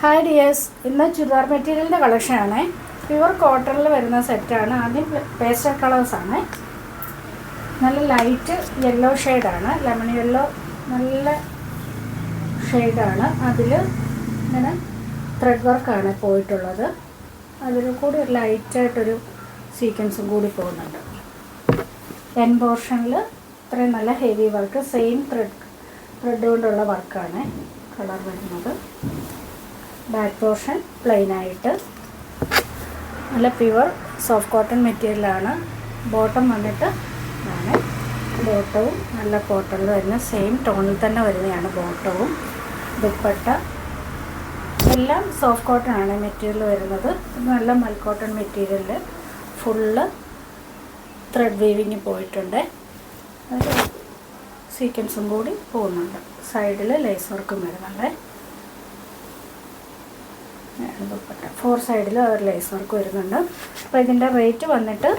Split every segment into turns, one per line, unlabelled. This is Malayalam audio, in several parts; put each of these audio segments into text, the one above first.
ഹായ് ഡിയേഴ്സ്, ഇന്ന് ചുരിദാർ മെറ്റീരിയലിൻ്റെ കളക്ഷനാണ്. പ്യുവർ കോട്ടണിൽ വരുന്ന സെറ്റാണ്. ആദ്യം പേസ്റ്റൽ കളേഴ്സാണ്. നല്ല ലൈറ്റ് യെല്ലോ ഷെയ്ഡാണ്, ലെമൺ യെല്ലോ, നല്ല ഷെയ്ഡാണ്. അതിൽ ഇങ്ങനെ ത്രെഡ് വർക്കാണ് പോയിട്ടുള്ളത്. അതിൽ കൂടി ഒരു ലൈറ്റായിട്ടൊരു സീക്വൻസും കൂടി പോകുന്നുണ്ട്. എൻ പോർഷനിൽ ഇത്രയും നല്ല ഹെവി വർക്ക്, സെയിം ത്രെഡ് കൊണ്ടുള്ള വർക്കാണ് കളർ വരുന്നത്. ബാക്ക് പോർഷൻ പ്ലെയിൻ ആയിട്ട് നല്ല പ്യുവർ സോഫ്റ്റ് കോട്ടൺ മെറ്റീരിയലാണ്. ബോട്ടം വന്നിട്ട് ആണ്. ബോട്ടവും നല്ല കോട്ടണിൽ വരുന്ന സെയിം ടോണിൽ തന്നെ വരുന്നതാണ് ബോട്ടവും. ദുപ്പട്ട എല്ലാം സോഫ്റ്റ് കോട്ടൺ ആണ് മെറ്റീരിയൽ വരുന്നത്. നല്ല മൽക്കോട്ടൺ മെറ്റീരിയലിൽ ഫുള്ള് ത്രെഡ് വീവിങ് പോയിട്ടുണ്ട്. അത് സീക്വൻസും കൂടി പോകുന്നുണ്ട്. സൈഡിൽ ലേസ് വർക്കും വരുന്നുണ്ട്. ദുപ്പട്ട 4 സൈഡിൽ ഒരു ലേസ് വർക്ക് വരുന്നുണ്ട്. അപ്പോൾ ഇതിൻ്റെ റേറ്റ് വന്നിട്ട്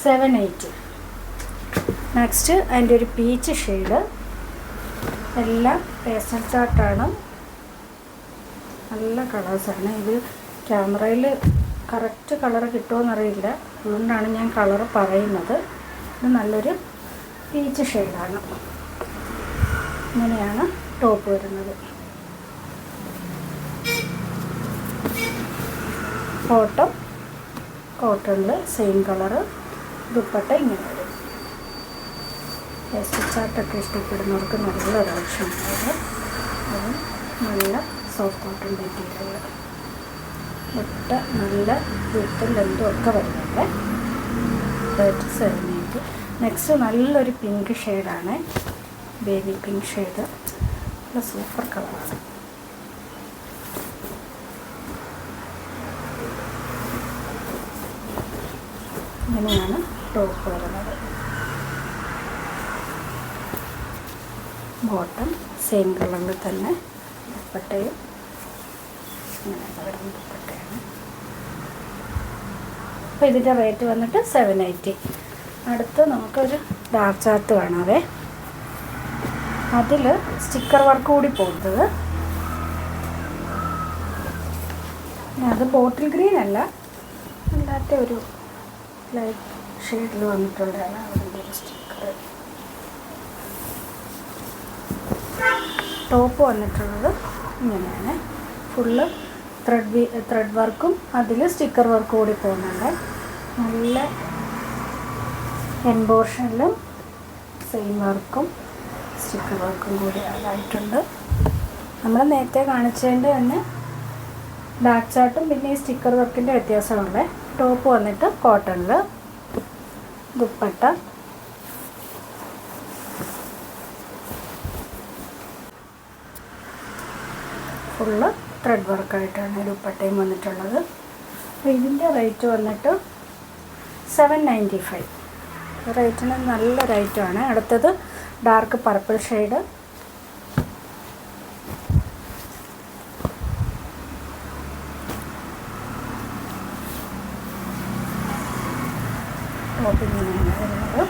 780. നെക്സ്റ്റ് അതിൻ്റെ ഒരു പീച്ച് ഷെയ്ഡ്, എല്ലാം പേസ്റ്റൽ ചാർട്ടാണ്. നല്ല കളേഴ്സാണ്. ഇത് ക്യാമറയിൽ കറക്റ്റ് കളർ കിട്ടുമോയെന്നറിയില്ല, അതുകൊണ്ടാണ് ഞാൻ കളർ പറയുന്നത്. ഇത് നല്ലൊരു പീച്ച് ഷെയ്ഡാണ്. ഇങ്ങനെയാണ് ടോപ്പ് വരുന്നത്. ബോട്ടം കോട്ടണിൽ സെയിം കളറ്. ദുപ്പട്ട ഇങ്ങനെ വരും. പേസ്റ്റൽ ചാർട്ടൊക്കെ ഇഷ്ടപ്പെടുന്നവർക്ക് നല്ലൊരു ഓപ്ഷനാണ്. അതും നല്ല സോഫ്റ്റ് കോട്ടൺ മെറ്റീരിയൽ. ദുപ്പട്ട നല്ല വിത്തും ലെങ്തും ഒക്കെ വരുന്നുണ്ട്. 780. നെക്സ്റ്റ് നല്ലൊരു പിങ്ക് ഷെയ്ഡാണ്, ബേബി പിങ്ക് ഷെയ്ഡ്. നല്ല സൂപ്പർ കളറാണ്. ഇങ്ങനെയാണ് ടോപ്പ് വരുന്നത്. ബോട്ടം സെയിം കളറിൽ തന്നെ, ദുപ്പട്ടയും ഇങ്ങനെ വരുന്ന ദുപ്പട്ടയാണ്. അപ്പോൾ ഇതിൻ്റെ റേറ്റ് വന്നിട്ട് 780. അടുത്ത് നമുക്കൊരു ഡാർക്ക് ചാർട്ട് കാണാവേ. അതിൽ സ്റ്റിക്കർ വർക്ക് കൂടി പോകുന്നത്. അത് ബോട്ടിൽ ഗ്രീൻ അല്ല, അല്ലാത്ത ഒരു ലൈറ്റ് ഷെയ്ഡിൽ വന്നിട്ടുള്ളതാണ് അതിൻ്റെ ഒരു സ്റ്റിക്കർ. ടോപ്പ് വന്നിട്ടുള്ളത് ഇങ്ങനെയാണ്. ഫുള്ള് ത്രെഡ് വർക്കും അതിൽ സ്റ്റിക്കർ വർക്ക് കൂടി പോകുന്നുണ്ട്. നല്ല എൻബോർഷനിലും സെയിം വർക്കും സ്റ്റിക്കർ വർക്കും കൂടി ആയിട്ടുണ്ട്. നമ്മൾ നേരത്തെ കാണിച്ചതിൻ്റെ തന്നെ ഡാർക്ക് ചാർട്ടും പിന്നെ ഈ സ്റ്റിക്കർ വർക്കിൻ്റെ വ്യത്യാസമുണ്ട്. ടോപ്പ് വന്നിട്ട് കോട്ടണിൽ, ദുപ്പട്ട ഫുള്ള് ത്രെഡ് വർക്കായിട്ടാണ് ദുപ്പട്ടയും വന്നിട്ടുള്ളത്. അപ്പോൾ ഇതിൻ്റെ റേറ്റ് വന്നിട്ട് 795. റേറ്റിന് നല്ല റേറ്റാണ്. അടുത്തത് ഡാർക്ക് പർപ്പിൾ ഷെയ്ഡ്. ടോപ്പ് ഇങ്ങനെയാണ് വരുന്നത്.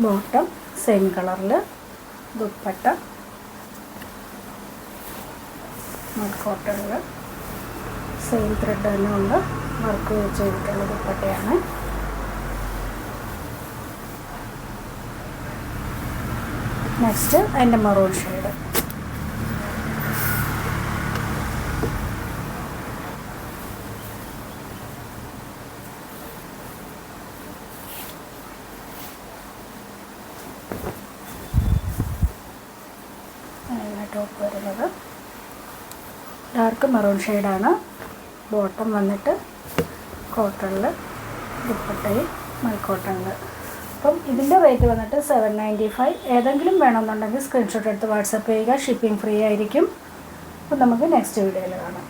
ബോട്ടം സെയിം കളറിൽ, ദുപ്പട്ട കോട്ടണിൽ സെയിം ത്രെഡ് തന്നെ ഉണ്ട് വർക്ക് ചെയ്തിട്ടുള്ള ദുപ്പട്ടയാണ്. നെക്സ്റ്റ് അതിൻ്റെ മറൂൺ ഷെയ്ഡ്. ടോപ്പ് വരുന്നത് ഡാർക്ക് മെറൂൺ ഷെയ്ഡാണ്. ബോട്ടം വന്നിട്ട് കോട്ടണിൽ, ദുപ്പട്ടയും മൽക്കോട്ടണിൽ. അപ്പം ഇതിൻ്റെ റേറ്റ് വന്നിട്ട് 795. ഏതെങ്കിലും വേണമെന്നുണ്ടെങ്കിൽ സ്ക്രീൻഷോട്ട് എടുത്ത് വാട്സപ്പ് ചെയ്യുക. ഷിപ്പിംഗ് ഫ്രീ ആയിരിക്കും. അപ്പം നമുക്ക് നെക്സ്റ്റ് വീഡിയോയിൽ കാണാം.